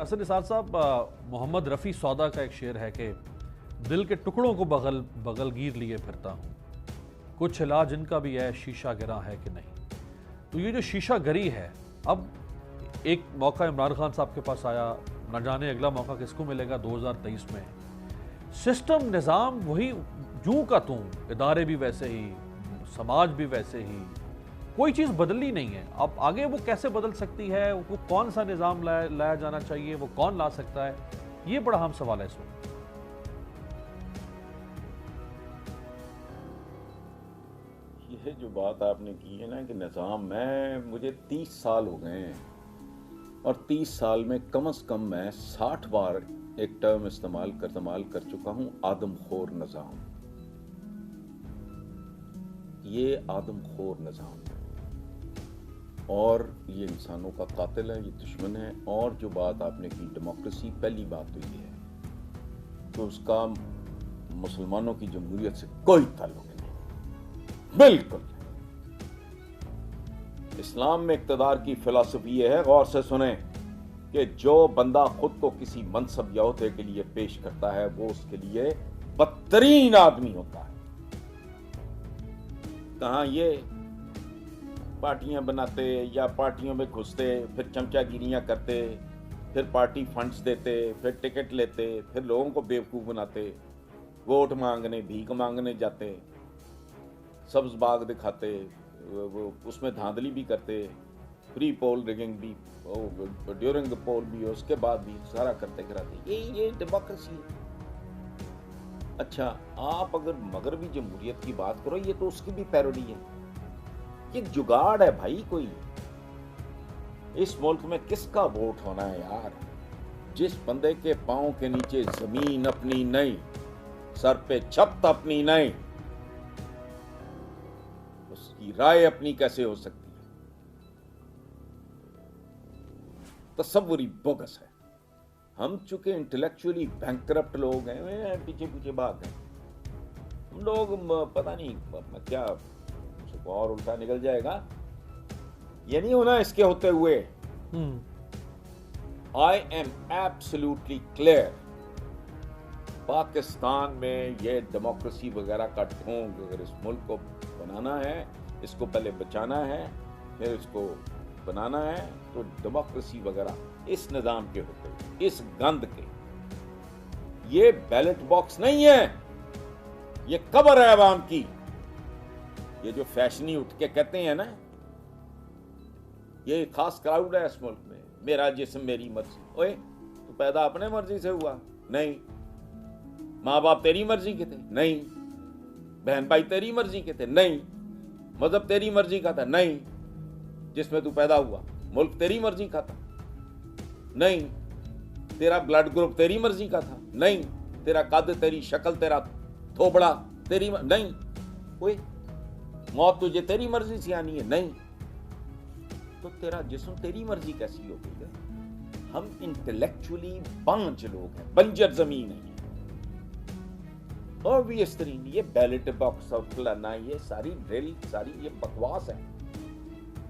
حسن نثار صاحب، محمد رفیع سودا کا ایک شعر ہے کہ دل کے ٹکڑوں کو بغل گیر لیے پھرتا ہوں، کچھ علاج ان کا بھی ہے، شیشہ گراں ہے کہ نہیں۔ تو یہ جو شیشہ گری ہے، اب ایک موقع عمران خان صاحب کے پاس آیا، نہ جانے اگلا موقع کس کو ملے گا 2023 میں۔ سسٹم نظام وہی جوں کا توں، ادارے بھی ویسے ہی، سماج بھی ویسے ہی، کوئی چیز بدلنی نہیں ہے۔ اب آگے وہ کیسے بدل سکتی ہے، وہ کون سا نظام لایا جانا چاہیے، وہ کون لا سکتا ہے، یہ بڑا اہم سوال ہے اس وقت۔ یہ جو بات آپ نے کی ہے نا کہ نظام، مجھے 30 سال ہو گئے ہیں اور 30 سال میں کم از کم میں 60 بار ایک ٹرم استعمال کر چکا ہوں، آدم خور نظام۔ یہ آدم خور نظام ہے اور یہ انسانوں کا قاتل ہے، یہ دشمن ہے۔ اور جو بات آپ نے کی ڈیموکریسی، پہلی بات تو یہ ہے کہ اس کا مسلمانوں کی جمہوریت سے کوئی تعلق نہیں، بالکل نہیں۔ اسلام میں اقتدار کی فلسفی یہ ہے، غور سے سنیں، کہ جو بندہ خود کو کسی منصب یا عہدے کے لیے پیش کرتا ہے وہ اس کے لیے بدترین آدمی ہوتا ہے۔ کہاں یہ پارٹیاں بناتے یا پارٹیوں میں گھستے، پھر چمچا گیریاں کرتے، پھر پارٹی فنڈز دیتے، پھر ٹکٹ لیتے، پھر لوگوں کو بیوقوف بناتے، ووٹ مانگنے، بھیک مانگنے جاتے، سبز باغ دکھاتے، اس میں دھاندلی بھی کرتے، پری پول ریگنگ بھی، ڈیورنگ دا پول بھی، اس کے بعد بھی سارا کرتے کراتے۔ یہ ڈیموکریسی ہے۔ اچھا، آپ اگر مغربی جمہوریت کی بات کرو، یہ تو اس کی بھی پیروڈی ہے، یہ جگاڑ ہے بھائی۔ کوئی اس ملک میں کس کا ووٹ ہونا ہے یار؟ جس بندے کے پاؤں کے نیچے زمین اپنی نہیں، سر پہ چھت اپنی نہیں، اس کی رائے اپنی کیسے ہو سکتی ہے؟ تصوری بوگس ہے۔ ہم چونکہ انٹلیکچولی بینکرپٹ لوگ ہیں، پیچھے بھاگ گئے ہم لوگ، پتہ نہیں کیا اور الٹا نکل جائے گا۔ یہ نہیں ہونا اس کے ہوتے ہوئے۔ I am absolutely clear، Pakistan میں یہ ڈیموکریسی وغیرہ کا ڈھونگ اگر اس ملک کو بنانا ہے، اس کو پہلے بچانا ہے، پھر اس کو بنانا ہے، تو ڈیموکریسی وغیرہ اس نظام کے ہوتے ہوئے، اس گند کے، یہ بیلٹ باکس نہیں ہے، یہ قبر ہے عوام کی۔ یہ جو فیشنی اٹھ کے کہتے ہیں نا، یہ خاص کراؤڈ ہے اس ملک میں، میرا جسم میری مرضی۔ اوئے، تو پیدا اپنے مرضی سے ہوا؟ نہیں۔ ماں باپ تیری مرضی کے تھے؟ نہیں۔ بہن بھائی تیری مرضی کے تھے؟ نہیں۔ مذہب تیری مرضی کا تھا؟ نہیں۔ جس میں تو پیدا ہوا ملک تیری مرضی کا تھا؟ نہیں۔ تیرا بلڈ گروپ تیری مرضی کا تھا؟ نہیں۔ تیرا قد، تیری شکل، تیرا تھوبڑا تیری نہیں۔ اوئے، موت تجھے تیری مرضی سے آنی ہے؟ نہیں۔ تو تیرا جسم تیری مرضی کیسی ہو گئی ہے؟ ہم انٹلیکچولی بانج لوگ ہیں، بنجر زمین ہے۔ اور بھی اس طرح یہ بیلٹ باکس اور فلانا، یہ ساری ڈرل، ساری یہ بکواس ہے۔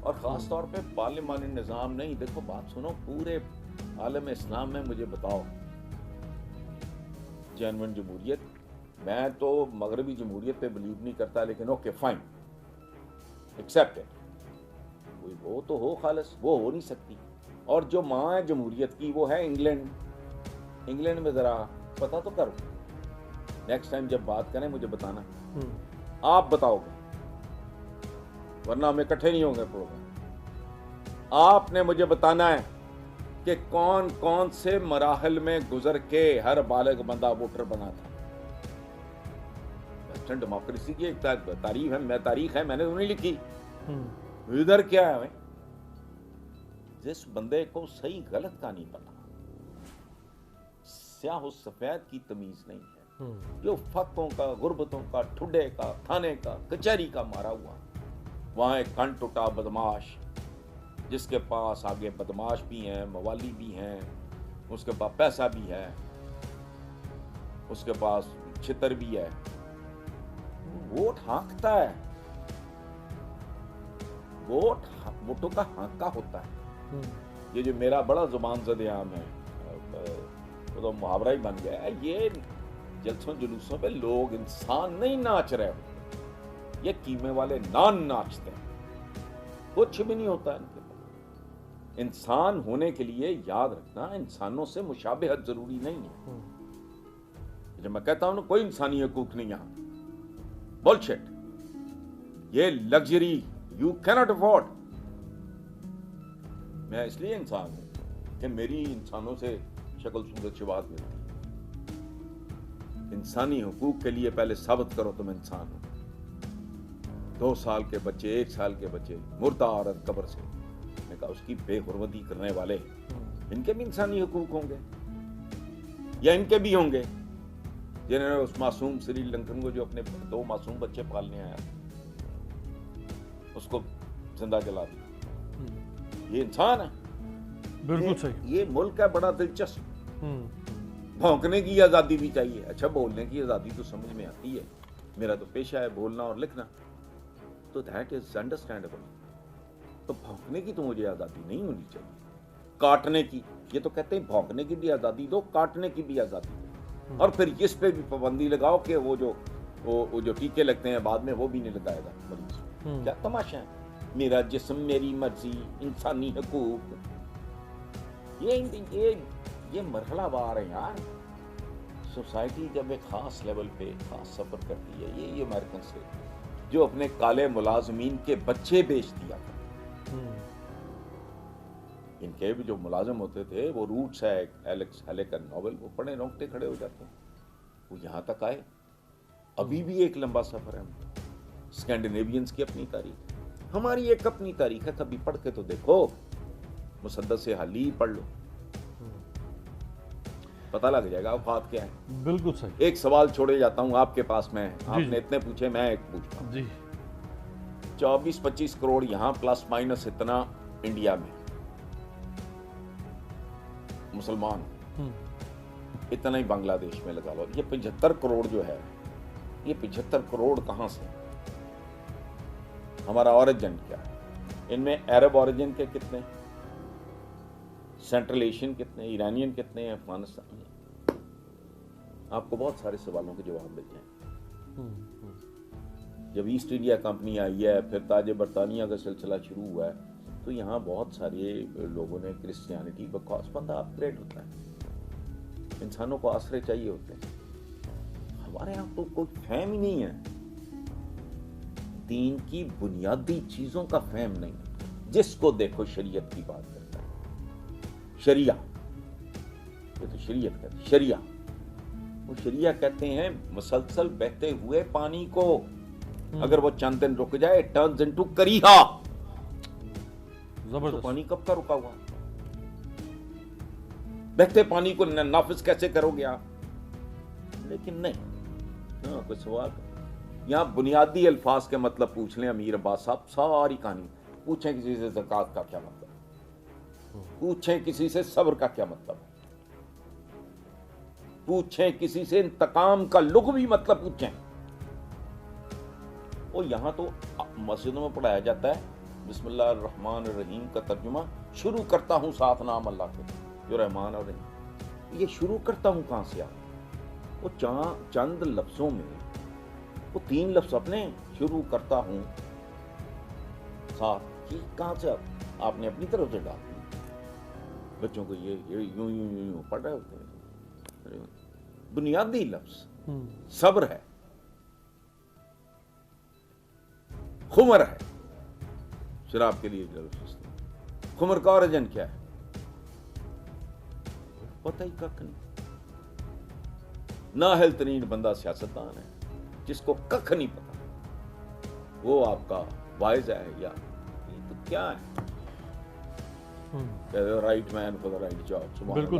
اور خاص طور پہ پارلیمانی نظام نہیں۔ دیکھو بات سنو، پورے عالم اسلام میں مجھے بتاؤ جینوئن جمہوریت، میں تو مغربی جمہوریت پہ بلیو نہیں کرتا، لیکن اوکے فائن، ایکسیپٹڈ، کوئی وہ تو ہو خالص، وہ ہو نہیں سکتی۔ اور جو ماں ہے جمہوریت کی وہ ہے انگلینڈ۔ انگلینڈ میں ذرا پتہ تو کرو، نیکسٹ ٹائم جب بات کریں مجھے بتانا، آپ بتاؤ گے، ورنہ ہم اکٹھے نہیں ہوں گے پروگرام۔ آپ نے مجھے بتانا ہے کہ کون کون سے مراحل میں گزر کے ہر بالغ بندہ ووٹر بنا تھا۔ ویسٹرن ڈیموکریسی کی ایک تاریخ ہے، میں نے تو نہیں لکھی، ادھر کیا ہے؟ جس بندے کو صحیح غلط کا نہیں پتا، سیاہ و سفید کی تمیز نہیں ہے، جو فقوں کا، غربتوں کا، ٹھڈے کا، تھانے کا، کچہری کا مارا ہوا، وہاں ایک کن ٹوٹا بدماش، جس کے پاس آگے بدماش بھی ہیں، موالی بھی ہیں، اس کے پاس پیسہ بھی ہے، اس کے پاس چھتر بھی ہے، ووٹ ہانکتا ہے، ووٹوں کا ہانکا ہوتا ہے۔ یہ جو میرا بڑا زبان زد عام ہے، وہ تو محاورہ ہی بن گیا ہے. یہ جلسوں جلوسوں پہ لوگ انسان نہیں ناچ رہے ہوتے, یہ کیمے والے نان ناچتے ہیں, کچھ بھی نہیں ہوتا ان کے پاس. انسان ہونے کے لیے یاد رکھنا انسانوں سے مشابہت ضروری نہیں ہے. جب میں کہتا ہوں نا کوئی انسانی حقوق نہیں یہاں, بولشٹ, یہ لگژری یو کینٹ افورڈ. میں اس لیے انسان ہوں کہ میری انسانوں سے شکل صورت شباہت ملتی ہے. انسانی حقوق کے لیے پہلے ثابت کرو تم انسان ہو. 2 سال کے بچے, 1 سال کے بچے, مردہ عورت قبر سے, میں کہا اس کی بے حرمتی کرنے والے, ان کے بھی انسانی حقوق ہوں گے یا ان کے بھی ہوں گے جنہوں نے اس معصوم سری لنکن کو جو اپنے 2 معصوم بچے پالنے آیا اس کو زندہ جلا دیا. یہ انسان ہے. بالکل صحیح. یہ ملک ہے بڑا دلچسپ. بھونکنے کی آزادی بھی چاہیے. اچھا بولنے کی آزادی تو سمجھ میں آتی ہے, میرا تو پیشہ ہے بولنا اور لکھنا, تو دیٹ از انڈرسٹینڈیبل. تو بھونکنے کی تو مجھے آزادی نہیں ہونی چاہیے. کاٹنے کی, یہ تو کہتے ہیں بھونکنے کی بھی آزادی دو, کاٹنے کی بھی آزادی دو, اور پھر اس پہ بھی پابندی لگاؤ کہ وہ جو ٹیکے لگتے ہیں بعد میں وہ بھی نہیں لگائے گا مریض. کیا تماشا ہے؟ میرا جسم میری مرضی, انسانی حقوق. یہ مرحلہ وار ہے یار. سوسائٹی جب ایک خاص لیول پہ خاص سفر کرتی ہے, یہ امریکن سے جو اپنے کالے ملازمین کے بچے بیچ دیا تھا. ان کے بھی جو ملازم ہوتے تھے, وہ روٹس ہے ایلیکس ہیلے کا ناول, وہ پڑھے رونگٹے کھڑے ہو جاتے ہیں. وہ یہاں تک آئے. ابھی بھی ایک لمبا سفر ہے. اسکینڈینیوینز کی اپنی تاریخ, ہماری ایک اپنی تاریخ ہے. کبھی پڑھ کے تو دیکھو, مسدس حالی پڑھ لو, پتہ لگ جائے گا اوقات کیا ہے. بالکل صحیح. ایک سوال چھوڑے جاتا ہوں آپ کے پاس. میں آپ نے اتنے پوچھے, میں ایک پوچھتا ہوں. جی. 24-25 کروڑ یہاں پلس مائنس اتنا انڈیا میں مسلمان, اتنا ہی بنگلہ دیش میں لگا لو. یہ 75 کروڑ جو ہے, یہ 75 کروڑ کہاں سے؟ ہمارا اوریجن کیا ہے؟ ان میں عرب اوریجن کے کتنے, سینٹرل ایشین کتنے, ایرانین کتنے, افغانستان. آپ کو بہت سارے سوالوں کے جواب مل جائیں. جب ایسٹ انڈیا کمپنی آئی ہے, پھر تاج برطانیہ کا سلسلہ شروع ہوا ہے, تو یہاں بہت سارے لوگوں نے کرسچینٹی بکاس بندہ اپ گریڈ ہوتا ہے. انسانوں کو آسرے چاہیے ہوتے ہیں. ہمارے یہاں تو کوئی فہم ہی نہیں ہے, دین کی بنیادی چیزوں کا فہم نہیں. جس کو دیکھو شریعت کی بات کرتا ہے. شریعہ, یہ تو شریعت کہتے ہیں. شریعہ, وہ شریعہ کہتے ہیں مسلسل بہتے ہوئے پانی کو اگر وہ چند دن رک جائے, it turns into کریہا. تو پانی کب کا رکا ہوا؟ بہتے پانی کو نافذ کیسے کرو گے آپ؟ لیکن نہیں. کوئی سوال یہاں بنیادی الفاظ کے مطلب پوچھ لیں امیر عباس صاحب, ساری کہانی پوچھیں کسی سے زکوٰۃ کا کیا مطلب, پوچھیں کسی سے صبر کا کیا مطلب, پوچھیں کسی سے انتقام کا لغوی مطلب پوچھیں. اور یہاں تو مسجدوں میں پڑھایا جاتا ہے بسم اللہ الرحمن الرحیم کا ترجمہ, شروع کرتا ہوں ساتھ نام اللہ کے جو رحمان اور رحیم. یہ شروع کرتا ہوں کہاں سے آپ؟ وہ چند لفظوں میں وہ 3 لفظ اپنے شروع کرتا ہوں ساتھ, یہ کہاں سے آپ نے اپنی طرف سے ڈال دی. بچوں کو یہ یوں پڑھ رہے ہوتے ہیں. بنیادی لفظ صبر ہے, خمر ہے, شراب کے لیے خمر کا اوریجن کیا ہے پتہ ہی کک نہیں. نااہل ترین بندہ سیاستدان ہے جس کو کک نہیں پتا, وہ آپ کا وائز ہے یا یہ تو کیا ہے؟ Right man for the right job. بالکل.